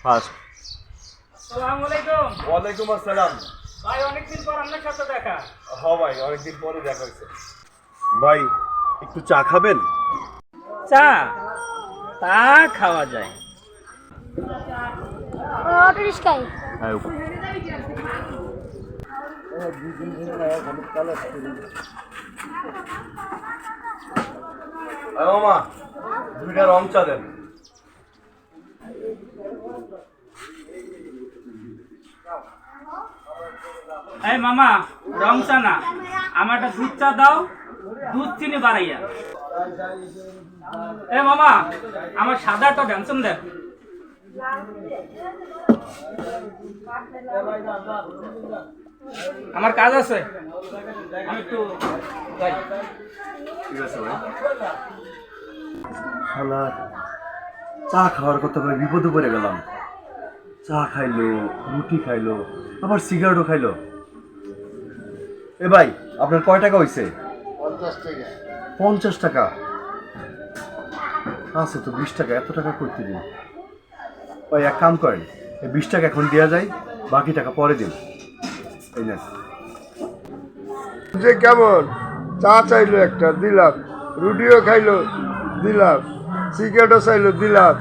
First. আসসালামু আলাইকুম। ওয়ালাইকুম আসসালাম। ভাই অনেকদিন পর আপনার সাথে দেখা। হ্যাঁ ভাই, অনেকদিন পরে দেখা হয়েছে। ভাই একটু চা খাবেন? চা তা খাওয়া যায়। অটো রিক্সায়। হ্যাঁ। মামা, 2টা রং চা দেন। এই মামা, রং চা না, আমার একটা দুধ চা দাও, দুধ চিনি বাড়াইয়া। এ মামা, আমার সাদা একটা ড্যান্সন দেন। আমার কাজ আছে, আমি একটু যাই। ঠিক আছে ভাই। শালা চা খাওয়ার কথা ভাই বিপদে পড়ে গেলাম। চা খাইলো, রুটি খাইলো, আবার সিগারেটও খাইলো। এ ভাই, আপনার কয় টাকা হয়েছে? 50 টাকা। 50 টাকা? আচ্ছা তো 20 টাকা, এত টাকা করতে দিন। ভাই এক কাম করেন, এই 20 টাকা এখন দেওয়া যায়, বাকি টাকা পরে দিন। এই নেন। যে কেমন চা চাইলো একটা দিলাম, রুটিও খাইলো দিলাম, সিগারেটও চাইলো দিলাম।